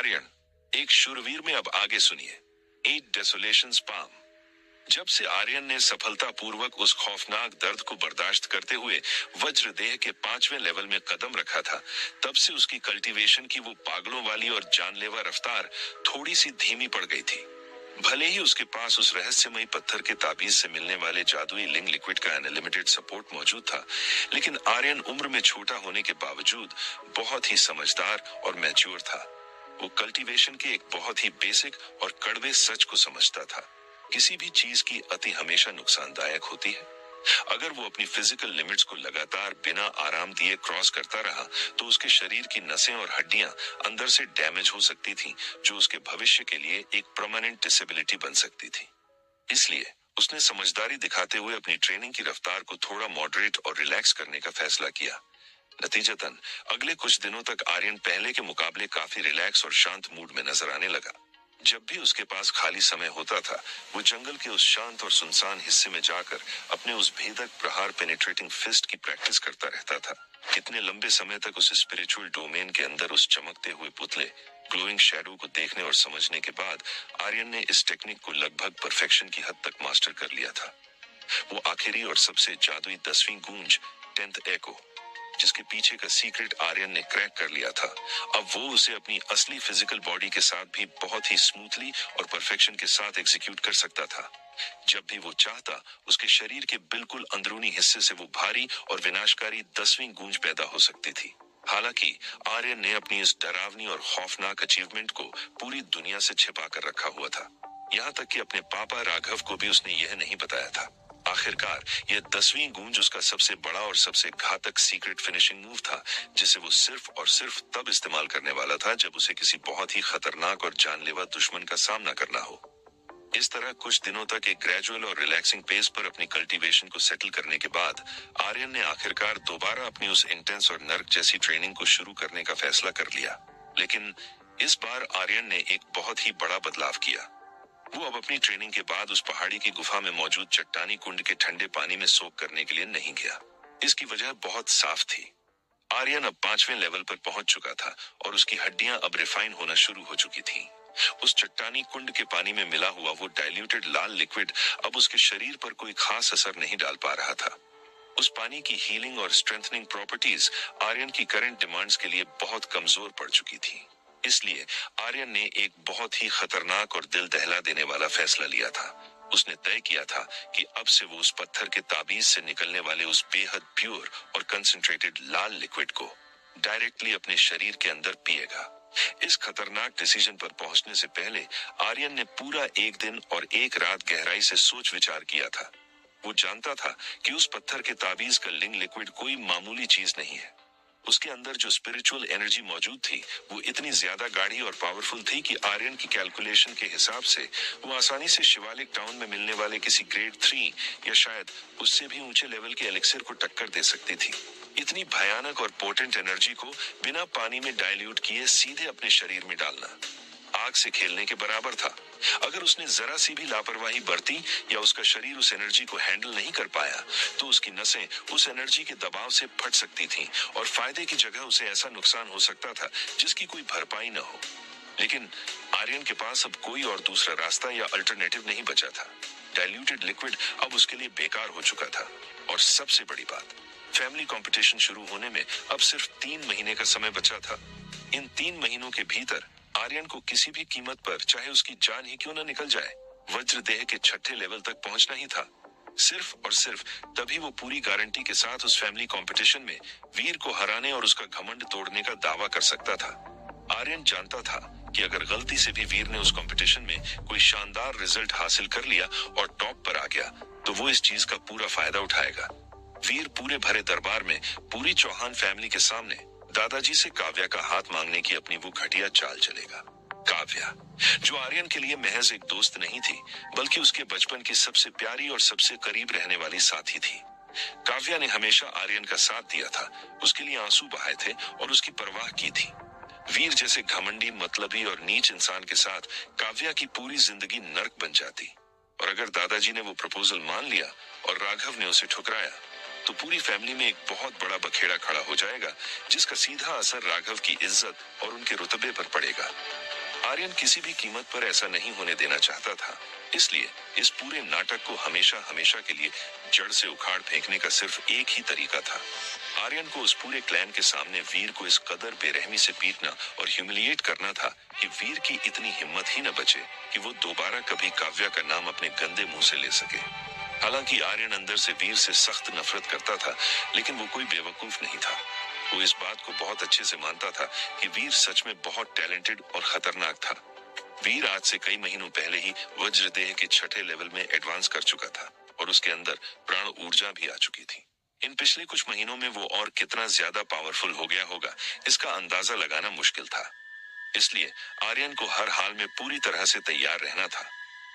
आर्यन, एक शूरवीर में अब आगे सुनिए। 8 डेसोलेशंस पाम। जब से आर्यन ने सफलतापूर्वक उस खौफनाक दर्द को बर्दाश्त करते हुए वज्रदेह के 5वें लेवल में कदम रखा था, तब से उसकी कल्टीवेशन की वो पागलों वाली और जानलेवा रफ्तार थोड़ी सी धीमी पड़ गई थी। भले ही उसके पास उस रहस्यमयी पत्थर के ताबीज से मिलने वाले जादुई लिंग लिक्विड का अनलिमिटेड सपोर्ट मौजूद था, लेकिन आर्यन उम्र में छोटा होने के बावजूद बहुत ही समझदार और मैच्योर था। वो कल्टीवेशन के एक बहुत ही बेसिक और कड़वे सच को समझता था। किसी भी चीज की अति हमेशा नुकसानदायक होती है। अगर वो अपनी फिजिकल लिमिट्स को लगातार बिना आराम दिए क्रॉस करता रहा, तो उसके शरीर की नसें और हड्डियां अंदर से डैमेज हो सकती थीं, जो उसके भविष्य के लिए एक परमानेंट डिसेबिलिटी बन सकती थी। इसलिए उसने समझदारी दिखाते हुए अपनी ट्रेनिंग की रफ्तार को थोड़ा मॉडरेट और रिलैक्स करने का फैसला किया। नतीजतन अगले कुछ दिनों तक आर्यन पहले के मुकाबले काफी रिलैक्स और शांत मूड में नजर आने लगा। जब भी उसके पास खाली समय होता था, वो जंगल के उस शांत और सुनसान हिस्से में जाकर अपने उस भेदक प्रहार पेनिट्रेटिंग फिस्ट की प्रैक्टिस करता रहता था। कितने लंबे समय तक उस स्पिरिचुअल डोमेन के अंदर उस चमकते हुए पुतले ग्लोइंग शैडो को देखने और समझने के बाद आर्यन ने इस टेक्निक को लगभग परफेक्शन की हद तक मास्टर कर लिया था। वो आखिरी और सबसे जादुई 10वीं गूंज 10th एको, जिसके पीछे का सीक्रेट आर्यन ने क्रैक कर लिया था, अब वो उसे अपनी असली फिजिकल बॉडी के साथ भी बहुत ही स्मूथली और परफेक्शन के साथ एग्जीक्यूट कर सकता था। जब भी वो चाहता, उसके शरीर के बिल्कुल अंदरूनी हिस्से से वो भारी और विनाशकारी 10वीं गूंज पैदा हो सकती थी। हालांकि आर्यन ने अपनी इस डरावनी और खौफनाक अचीवमेंट को पूरी दुनिया से छिपा कर रखा हुआ था। यहाँ तक कि अपने पापा राघव को भी उसने यह नहीं बताया था। आखिरकार यह 10वीं गूंज उसका सबसे बड़ा और सबसे घातक सीक्रेट फिनिशिंग मूव था, जिसे वो सिर्फ और सिर्फ तब इस्तेमाल करने वाला था जब उसे किसी बहुत ही खतरनाक और जानलेवा दुश्मन का सामना करना हो। इस तरह कुछ दिनों तक एक ग्रेजुअल और रिलैक्सिंग पेस पर अपनी कल्टीवेशन को सेटल करने के बाद आर्यन ने आखिरकार दोबारा अपनी उस इंटेंस और नर्क जैसी ट्रेनिंग को शुरू करने का फैसला कर लिया। लेकिन इस बार आर्यन ने एक बहुत ही बड़ा बदलाव किया। वो अब अपनी ट्रेनिंग के बाद उस पहाड़ी की गुफा में मौजूद चट्टानी कुंड के ठंडे पानी में सोख करने के लिए नहीं गया। इसकी वजह बहुत साफ थी। आर्यन अब 5वें लेवल पर पहुंच चुका था और उसकी हड्डियां अब रिफाइन होना शुरू हो चुकी थीं। उस चट्टानी कुंड के पानी में मिला हुआ वो डाइल्यूटेड लाल लिक्विड अब उसके शरीर पर कोई खास असर नहीं डाल पा रहा था। उस पानी की हीलिंग और स्ट्रेंथनिंग प्रॉपर्टीज आर्यन की करंट डिमांड्स के लिए बहुत कमजोर पड़ चुकी थी। इसलिए आर्यन ने एक बहुत ही खतरनाक और दिल दहला देने वाला फैसला लिया था। उसने तय किया था कि अब से वो उस पत्थर के ताबीज से निकलने वाले उस बेहद प्योर और कंसंट्रेटेड लाल लिक्विड को डायरेक्टली अपने शरीर के अंदर पिएगा। इस खतरनाक डिसीजन पर पहुंचने से पहले आर्यन ने पूरा एक दिन और एक रात गहराई से सोच विचार किया था। वो जानता था कि उस पत्थर के ताबीज का लिंग लिक्विड कोई मामूली चीज नहीं है। उसके अंदर जो स्पिरिचुअल एनर्जी मौजूद थी, वो इतनी ज्यादा गाढ़ी और पावरफुल थी कि आर्यन की कैलकुलेशन के हिसाब से वो आसानी से शिवालिक टाउन में मिलने वाले किसी ग्रेड 3 या शायद उससे भी ऊंचे लेवल के एलिक्सिर को टक्कर दे सकती थी। इतनी भयानक और पोटेंट एनर्जी को बिना पानी में डाइल्यूट किए सीधे अपने शरीर में डालना आग से खेलने के बराबर था। अगर उसने जरा सी भी लापरवाही बरती या उसका शरीर उस एनर्जी को हैंडल नहीं कर पाया, तो उसकी नसें उस एनर्जी के दबाव से फट सकती थीं और फायदे की जगह उसे ऐसा नुकसान हो सकता था जिसकी कोई भरपाई न हो। लेकिन आर्यन के पास अब कोई और दूसरा रास्ता या अल्टरनेटिव नहीं बचा था। डाइल्यूटेड लिक्विड अब उसके लिए बेकार हो चुका था। और सबसे बड़ी बात, फैमिली कंपटीशन शुरू होने में अब सिर्फ 3 महीने का समय बचा था। इन 3 महीनों के भीतर आर्यन को किसी भी कीमत पर, चाहे उसकी जान ही क्यों न निकल जाए, वज्रदेह के 6ठे लेवल तक पहुंचना ही था। सिर्फ और सिर्फ तभी वो पूरी गारंटी के साथ उस फैमिली कंपटीशन में वीर को हराने और उसका घमंड तोड़ने का दावा कर सकता था। आर्यन जानता था कि अगर गलती से भी वीर ने उस कंपटीशन में कोई शानदार रिजल्ट हासिल कर लिया और टॉप पर आ गया, तो वो इस चीज का पूरा फायदा उठाएगा। वीर पूरे भरे दरबार में पूरी चौहान फैमिली के सामने दादाजी से काव्या का हाथ मांगने की अपनी वो घटिया चाल चलेगा। काव्या, जो आर्यन के लिए महज एक दोस्त नहीं थी, बल्कि उसके बचपन की सबसे प्यारी और सबसे करीब रहने वाली साथी थी। काव्या ने हमेशा आर्यन का साथ दिया था, उसके लिए आंसू बहाए थे और उसकी परवाह की थी। वीर जैसे घमंडी, मतलबी और नीच इंसान के साथ काव्या की पूरी जिंदगी नर्क बन जाती। और अगर दादाजी ने वो प्रपोजल मान लिया और राघव ने उसे ठुकराया, तो पूरी फैमिली में एक बहुत बड़ा बखेड़ा खड़ा हो जाएगा, जिसका सीधा असर राघव की इज्जत और उनके रुतबे पर पड़ेगा। आर्यन किसी भी कीमत पर ऐसा नहीं होने देना चाहता था, इसलिए इस पूरे नाटक को हमेशा हमेशा के लिए जड़ से उखाड़ फेंकने का सिर्फ एक ही तरीका था। आर्यन को उस पूरे क्लैन के सामने वीर को इस कदर बेरहमी से पीटना और ह्यूमिलिएट करना था कि वीर की इतनी हिम्मत ही न बचे कि वो दोबारा कभी काव्या का नाम अपने गंदे मुंह से ले सके। हालांकि आर्यन अंदर से वीर से सख्त नफरत करता था, लेकिन वो कोई बेवकूफ नहीं था। वो इस बात को बहुत अच्छे से मानता था कि वीर सच में बहुत टैलेंटेड और खतरनाक था। वीर आज से कई महीनों पहले ही वज्रदेह के छठे लेवल में एडवांस कर चुका था और उसके अंदर प्राण ऊर्जा भी आ चुकी थी। इन पिछले कुछ महीनों में वो और कितना ज्यादा पावरफुल हो गया होगा, इसका अंदाजा लगाना मुश्किल था। इसलिए आर्यन को हर हाल में पूरी तरह से तैयार रहना था।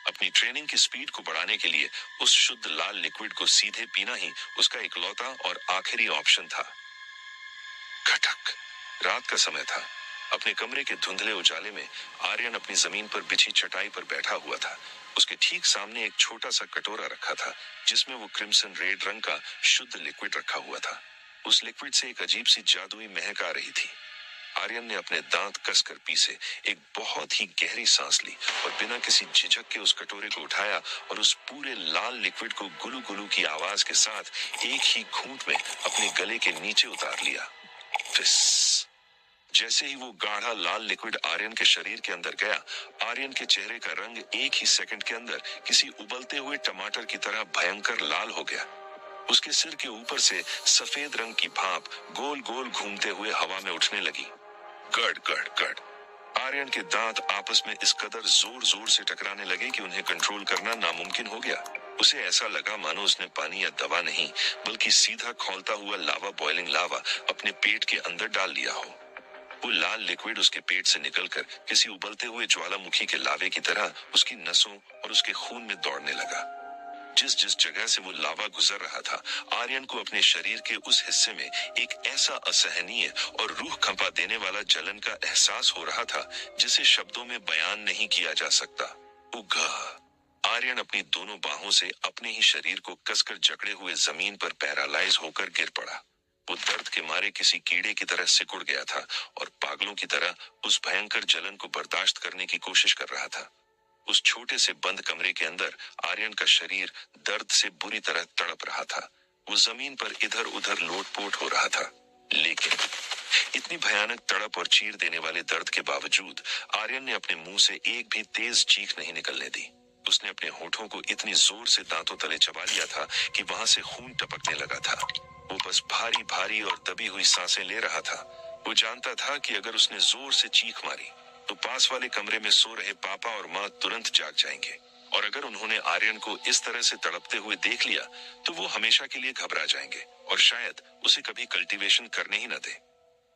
अपनी ट्रेनिंग की स्पीड को बढ़ाने के लिए उस शुद्ध लाल लिक्विड को सीधे पीना ही उसका इकलौता और आखिरी ऑप्शन था। खटक। रात का समय था। अपने कमरे के धुंधले उजाले में आर्यन अपनी जमीन पर बिछी चटाई पर बैठा हुआ था। उसके ठीक सामने एक छोटा सा कटोरा रखा था, जिसमें वो क्रिम्सन रेड रंग का शुद्ध लिक्विड रखा हुआ था। उस लिक्विड से एक अजीब सी जादुई महक आ रही थी। आर्यन ने अपने दांत कसकर पीसे एक बहुत ही गहरी सांस ली और बिना किसी झिझक के उस कटोरे को उठाया और उस पूरे लाल लिक्विड को गुलू गुलू की आवाज के साथ एक ही घूंट में अपने गले के नीचे उतार लिया। फिस। जैसे ही वो गाढ़ा लाल लिक्विड आर्यन के शरीर के अंदर गया, आर्यन के चेहरे का रंग एक ही सेकंड के अंदर किसी उबलते हुए टमाटर की तरह भयंकर लाल हो गया। उसके सिर के ऊपर से सफेद रंग की भाप गोल गोल घूमते हुए हवा में उठने लगी। गड़ गड़ गड़। आर्यन के दांत आपस में इस कदर जोर जोर से टकराने लगे कि उन्हें कंट्रोल करना नामुमकिन हो गया। उसे ऐसा लगा मानो उसने पानी या दवा नहीं, बल्कि सीधा खौलता हुआ लावा, बॉइलिंग लावा अपने पेट के अंदर डाल लिया हो। वो लाल लिक्विड उसके पेट से निकलकर किसी उबलते हुए ज्वालामुखी के लावे की तरह उसकी नसों और उसके खून में दौड़ने लगा। जिस जिस जगह से वो लावा गुजर रहा था, आर्यन को अपने शरीर के उस हिस्से में एक ऐसा असहनीय और रूह कंपा देने वाला जलन का एहसास हो रहा था जिसे शब्दों में बयान नहीं किया जा सकता। उघ। आर्यन अपनी दोनों बाहों से अपने ही शरीर को कसकर जकड़े हुए जमीन पर पैरालाइज होकर गिर पड़ा। वो दर्द के मारे किसी कीड़े की तरह सिकुड़ गया था और पागलों की तरह उस भयंकर जलन को बर्दाश्त करने की कोशिश कर रहा था। उस छोटे से बंद कमरे के अंदर आर्यन का शरीर दर्द से बुरी तरह तड़प रहा था। वो जमीन पर इधर उधर लोटपोट हो रहा था, लेकिन इतनी भयानक तड़प और चीर देने वाले दर्द के बावजूद आर्यन ने अपने मुंह से एक भी तेज चीख नहीं निकलने दी। उसने अपने होठों को इतनी जोर से दांतों तले चबा लिया था कि वहां से खून टपकने लगा था। वो बस भारी भारी और दबी हुई सांसें ले रहा था। वो जानता था कि अगर उसने जोर से चीख मारी तो पास वाले कमरे में सो रहे पापा और माँ तुरंत जाग जाएंगे, और अगर उन्होंने आर्यन को इस तरह से तड़पते हुए देख लिया तो वो हमेशा के लिए घबरा जाएंगे और शायद उसे कभी कल्टीवेशन करने ही न दे।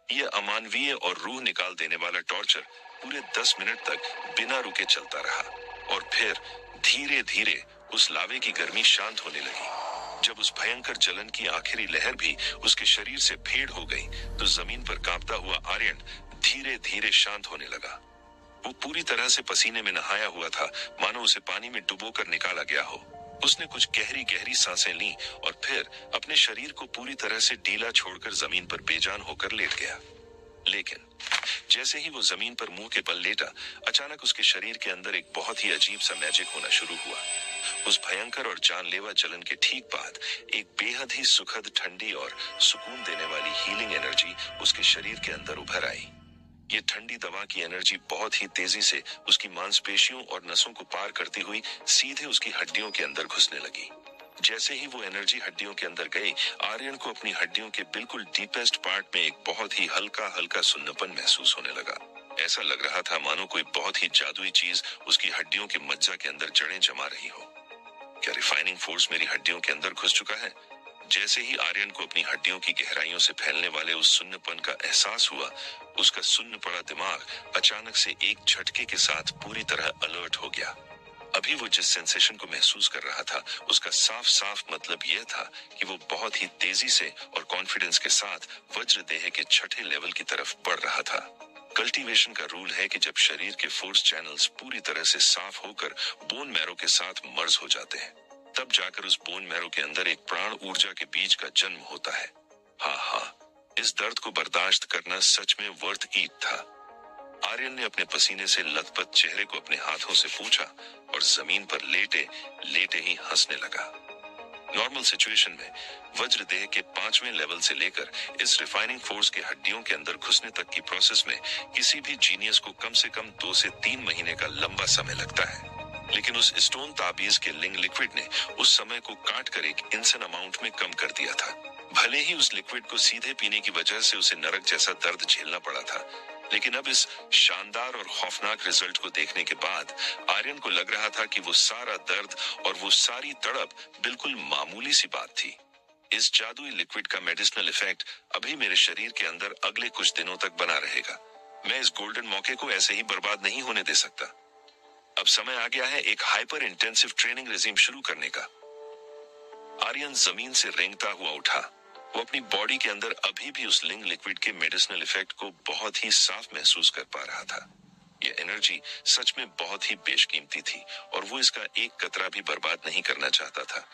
यह अमानवीय और रूह निकाल देने वाला टॉर्चर पूरे 10 मिनट तक बिना रुके चलता रहा और फिर धीरे धीरे उस लावे की गर्मी शांत होने लगी। जब उस भयंकर जलन की आखिरी लहर भी उसके शरीर से फेड हो गई तो जमीन पर कांपता हुआ आर्यन धीरे धीरे शांत होने लगा। वो पूरी तरह से पसीने में नहाया हुआ था, मानो उसे पानी में डुबोकर निकाला गया हो। उसने कुछ गहरी गहरी सांसें ली और फिर अपने शरीर को पूरी तरह से ढीला छोड़कर जमीन पर बेजान होकर लेट गया। लेकिन जैसे ही वो जमीन पर मुंह के बल लेटा, अचानक उसके शरीर के अंदर एक बहुत ही अजीब सा मैजिक होना शुरू हुआ। उस भयंकर और जानलेवा जलन के ठीक बाद एक बेहद ही सुखद, ठंडी और सुकून देने वाली हीलिंग एनर्जी उसके शरीर के अंदर उभर आई। ये ठंडी दवा की एनर्जी बहुत ही तेजी से उसकी मांसपेशियों और नसों को पार करती हुई सीधे उसकी हड्डियों के अंदर घुसने लगी। जैसे ही वो एनर्जी हड्डियों के अंदर गई, आर्यन को अपनी हड्डियों के बिल्कुल डीपेस्ट पार्ट में एक बहुत ही हल्का हल्का सुन्नपन महसूस होने लगा। ऐसा लग रहा था मानो कोई बहुत ही जादुई चीज उसकी हड्डियों के मज्जा के अंदर जड़ें जमा रही हो। क्या रिफाइनिंग फोर्स मेरी हड्डियों के अंदर घुस चुका है? जैसे ही आर्यन को अपनी हड्डियों की गहराइयों से फैलने वाले उस सुन्नपन का एहसास हुआ, उसका सुन्न पड़ा दिमाग अचानक से एक झटके के साथ पूरी तरह अलर्ट हो गया। अभी वो जिस सेंसेशन को महसूस कर रहा था, उसका साफ साफ मतलब यह था कि वो बहुत ही तेजी से और कॉन्फिडेंस के साथ वज्रदेह के छठे लेवल की तरफ बढ़ रहा था। कल्टीवेशन का रूल है कि जब शरीर के फोर्स चैनल्स पूरी तरह से साफ होकर बोन मैरो के साथ मर्ज हो जाते हैं, तब जाकर उस बोन मैरो के अंदर एक प्राण ऊर्जा के बीज का जन्म होता है। हाँ, इस दर्द को बर्दाश्त करना सच में वर्थ इट था। आर्यन ने अपने पसीने से लथपथ चेहरे को अपने हाथों से पोंछा और जमीन पर लेटे लेटे ही हंसने लगा। नॉर्मल सिचुएशन में वज्रदेह के 5वें लेवल से लेकर इस रिफाइनिंग फोर्स के हड्डियों के अंदर घुसने तक की प्रोसेस में किसी भी जीनियस को कम से कम 2 से 3 महीने का लंबा समय लगता है। लेकिन उस स्टोन ताबीज के लिंग लिक्विड ने उस समय को काट कर एक इंसान अमाउंट में कम कर दिया था। भले ही उस लिक्विड को सीधे पीने की वजह से उसे नरक जैसा दर्द झेलना पड़ा था, लेकिन अब इस शानदार और खौफनाक रिजल्ट को देखने के बाद आर्यन को लग रहा था कि वो सारा दर्द और वो सारी तड़प बिल्कुल मामूली सी बात थी। इस जादुई लिक्विड का मेडिसिनल इफेक्ट अभी मेरे शरीर के अंदर अगले कुछ दिनों तक बना रहेगा। मैं इस गोल्डन मौके को ऐसे ही बर्बाद नहीं होने दे सकता। अब समय आ गया है एक हाइपर इंटेंसिव ट्रेनिंग रेजिम शुरू करने का। आर्यन जमीन से रेंगता हुआ उठा। वो अपनी बॉडी के अंदर अभी भी उस लिंग लिक्विड के मेडिसिनल इफेक्ट को बहुत ही साफ महसूस कर पा रहा था। यह एनर्जी सच में बहुत ही बेशकीमती थी और वो इसका एक कतरा भी बर्बाद नहीं करना चाहता था।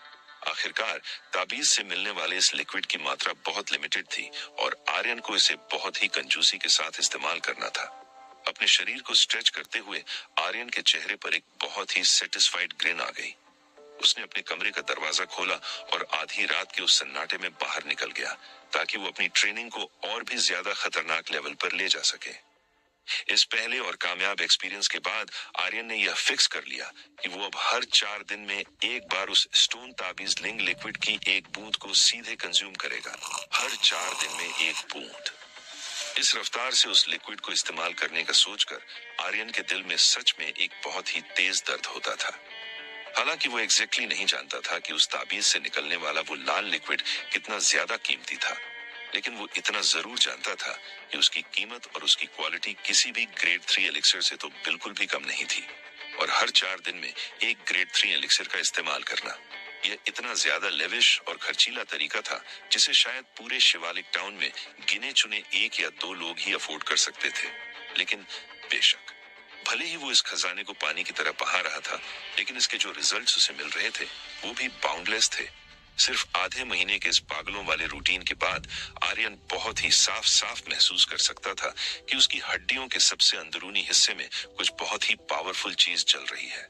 आखिरकार ताबीज से मिलने वाले इस लिक्विड की मात्रा बहुत लिमिटेड थी और आर्यन को इसे बहुत ही कंजूसी के साथ इस्तेमाल करना था। अपने शरीर को स्ट्रेच करते हुए आर्यन के चेहरे पर एक बहुत ही सेटिस्फाइड ग्रिन आ गई। उसने अपने कमरे का दरवाजा खोला और आधी रात के उस सन्नाटे में बाहर निकल गया ताकि वो अपनी ट्रेनिंग को और भी ज्यादा खतरनाक लेवल पर ले जा सके। इस पहले और कामयाब एक्सपीरियंस के बाद आर्यन ने यह फिक्स कर लिया कि वो अब हर 4 दिन में एक बार उस स्टोन ताबीज लिंग लिक्विड की एक बूंद को सीधे कंज्यूम करेगा। हर 4 दिन में एक बूंद। इस रफ्तार से उस लिक्विड को इस्तेमाल करने का सोचकर आर्यन के दिल में सच में एक बहुत ही तेज दर्द होता था। हालांकि वो एग्जैक्टली नहीं जानता था कि उस ताबीज से निकलने वाला वो लाल लिक्विड कितना ज्यादा कीमती था, लेकिन वो इतना जरूर जानता था कि उसकी कीमत और उसकी क्वालिटी किसी भी ग्रेड 3 एलिक्सर से तो बिल्कुल भी कम नहीं थी। और हर 4 दिन में एक ग्रेड 3 एलिक्सर का इस्तेमाल करना, यह इतना ज्यादा लेविश और खर्चीला तरीका था जिसे शायद पूरे शिवालिक टाउन में गिने चुने 1 या 2 लोग ही अफोर्ड कर सकते थे। लेकिन बेशक भले ही वो इस खजाने को पानी की तरह बहा रहा था, लेकिन इसके जो रिजल्ट्स उसे मिल रहे थे वो भी बाउंडलेस थे। सिर्फ आधे महीने के इस पागलों वाले रूटीन के बाद आर्यन बहुत ही साफ साफ महसूस कर सकता था कि उसकी हड्डियों के सबसे अंदरूनी हिस्से में कुछ बहुत ही पावरफुल चीज चल रही है।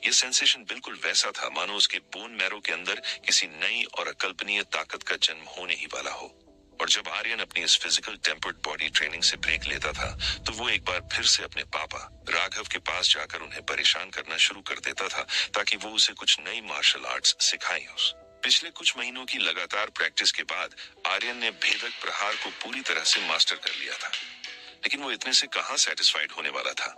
यह सेंसेशन बिल्कुल वैसा था मानो उसके बोन मैरो के अंदर किसी नई और अकल्पनीय ताकत का जन्म होने ही वाला हो। और जब आर्यन अपनी इस फिजिकल टेम्पर्ड बॉडी ट्रेनिंग से ब्रेक लेता था तो वो एक बार फिर से अपने पापा राघव के पास जाकर उन्हें परेशान करना शुरू कर देता था ताकि वो उसे कुछ नई मार्शल आर्ट्स सिखाएं। पिछले कुछ महीनों की लगातार प्रैक्टिस के बाद आर्यन ने भेदक प्रहार को पूरी तरह से मास्टर कर लिया था, लेकिन वो इतने से कहां सेटिस्फाइड होने वाला था।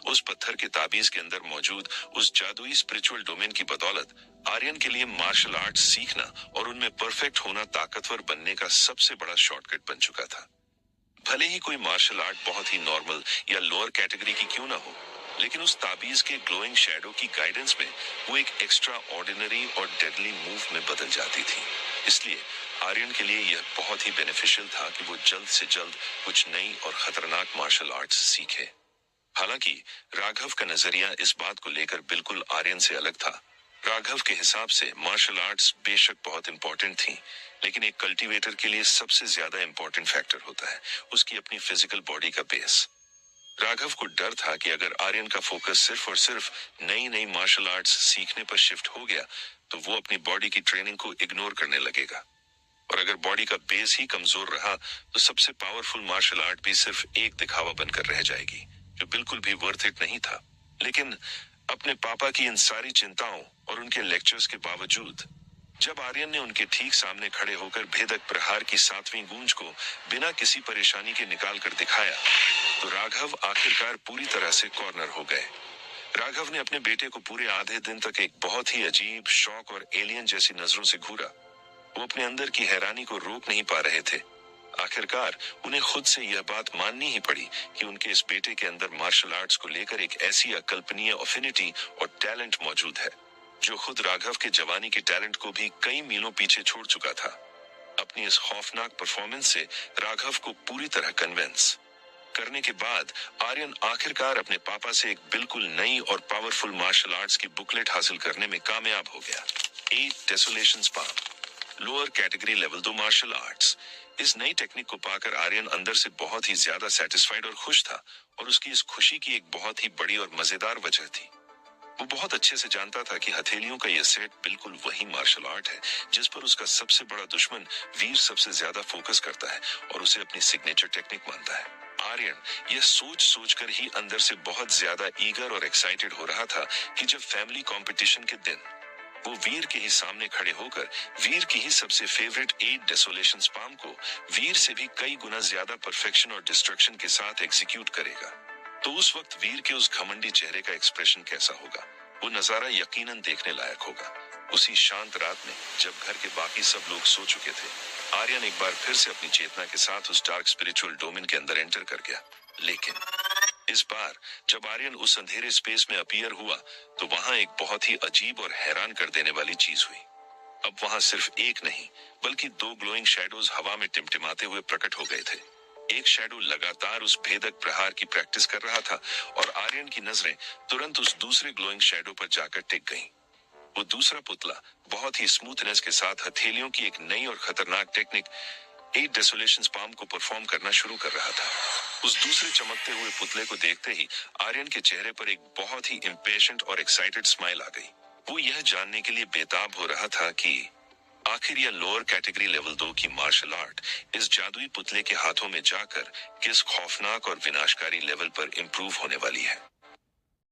उस पत्थर के ताबीज के अंदर मौजूद उस जादुई स्पिरिचुअल डोमेन की बदौलत आर्यन के लिए मार्शल आर्ट्स सीखना और उनमें परफेक्ट होना ताकतवर बनने का सबसे बड़ा शॉर्टकट बन चुका था। भले ही कोई मार्शल आर्ट बहुत ही नॉर्मल या लोअर कैटेगरी की क्यों ना हो, लेकिन उस ताबीज के ग्लोइंग शैडो की गाइडेंस में वो एक एक्स्ट्रा ऑर्डिनरी और डेडली मूव में बदल जाती थी। इसलिए आर्यन के लिए यह बहुत ही बेनिफिशियल था कि वो जल्द से जल्द कुछ नई और खतरनाक मार्शल आर्ट्स सीखे। हालांकि राघव का नजरिया इस बात को लेकर बिल्कुल आर्यन से अलग था। राघव के हिसाब से मार्शल आर्ट्स बेशक बहुत इंपॉर्टेंट थी, लेकिन एक कल्टीवेटर के लिए सबसे ज्यादा इंपॉर्टेंट फैक्टर होता है उसकी अपनी फिजिकल बॉडी का बेस। राघव को डर था कि अगर आर्यन का फोकस सिर्फ और सिर्फ नई नई मार्शल आर्ट्स सीखने पर शिफ्ट हो गया तो वो अपनी बॉडी की ट्रेनिंग को इग्नोर करने लगेगा, और अगर बॉडी का बेस ही कमजोर रहा तो सबसे पावरफुल मार्शल आर्ट भी सिर्फ एक दिखावा बनकर रह जाएगी, जो बिल्कुल भी वर्थ इट नहीं था। लेकिन अपने पापा की इन सारी चिंताओं और उनके लेक्चर्स के बावजूद जब आर्यन ने उनके ठीक सामने खड़े होकर भेदक प्रहार की 7वीं गूंज को बिना किसी परेशानी के निकाल कर दिखाया तो राघव आखिरकार पूरी तरह से कॉर्नर हो गए। राघव ने अपने बेटे को पूरे आधे दिन तक एक बहुत ही अजीब शौक और एलियन जैसी नजरों से घूरा। वो अपने अंदर की हैरानी को रोक नहीं पा रहे थे। आखिरकार उन्हें खुद से यह बात माननी ही पड़ी कि उनके इस बेटे के अंदर मार्शल आर्ट्स को लेकर एक ऐसी अकल्पनीय अफिनिटी और टैलेंट मौजूद है जो खुद राघव के जवानी के टैलेंट को भी कई मीलों पीछे छोड़ चुका था। अपनी इस खौफनाक परफॉर्मेंस से राघव को पूरी तरह कन्विंस करने के बाद आर्यन आखिरकार अपने पापा से एक बिल्कुल नई और पावरफुल मार्शल आर्ट्स की बुकलेट हासिल करने में कामयाब हो गया। 8 desolation spam lower category level 2 martial arts. इस नई टेक्निक को पाकर आर्यन अंदर से बहुत ही ज्यादा सेटिस्फाइड और खुश था, और उसकी इस खुशी की एक बहुत ही बड़ी और मजेदार वजह थी। वो बहुत अच्छे से जानता था कि हथेलियों का यह सेट बिल्कुल वही मार्शल आर्ट है जिस पर उसका सबसे बड़ा दुश्मन वीर सबसे ज्यादा फोकस करता है और उसे अपनी सिग्नेचर टेक्निक मानता है। आर्यन यह सोच सोचकर ही अंदर से बहुत ज्यादा ईगर और एक्साइटेड हो रहा था कि जब फैमिली कंपटीशन के दिन वो वीर के ही सामने खड़े होकर वीर की ही सबसे फेवरेट 8 डेसोलेशन स्पाम को वीर से भी कई गुना ज्यादा परफेक्शन और डिस्ट्रक्शन के साथ एग्जीक्यूट करेगा, तो उस वक्त वीर के उस घमंडी चेहरे का एक्सप्रेशन कैसा होगा, वो नजारा यकीनन देखने लायक होगा। उसी शांत रात में जब घर के बाकी सब लोग सो चुके थे, आर्यन एक बार फिर से अपनी चेतना के साथ उस डार्क स्पिरिचुअल डोमेन के अंदर एंटर कर गया। लेकिन इस बार जब आर्यन उस अंधेरे स्पेस में अपीयर हुआ तो वहां एक बहुत ही अजीब और हैरान कर देने वाली चीज हुई। अब वहां सिर्फ एक नहीं बल्कि 2 ग्लोइंग शैडोज हवा में टिमटिमाते हुए प्रकट हो गए थे। एक शैडो लगातार उस भेदक प्रहार की प्रैक्टिस कर रहा था और आर्यन की नजरें तुरंत उस दूसरे ग्लोइंग शैडो पर जाकर टिक गईं। वो दूसरा पुतला बहुत ही स्मूथनेस के साथ हथेलियों की एक नई और खतरनाक टेक्निक 8 डेसोलेशन स्पाम को परफॉर्म करना शुरू कर रहा था। उस दूसरे चमकते हुए पुतले को देखते ही आर्यन के चेहरे पर एक बहुत ही इम्पेशेंट और एक्साइटेड स्माइल आ गई। वो यह जानने के लिए बेताब हो रहा था कि आखिर यह लोअर कैटेगरी लेवल 2 की मार्शल आर्ट इस जादुई पुतले के हाथों में जाकर किस खौफनाक और विनाशकारी लेवल पर इंप्रूव होने वाली है।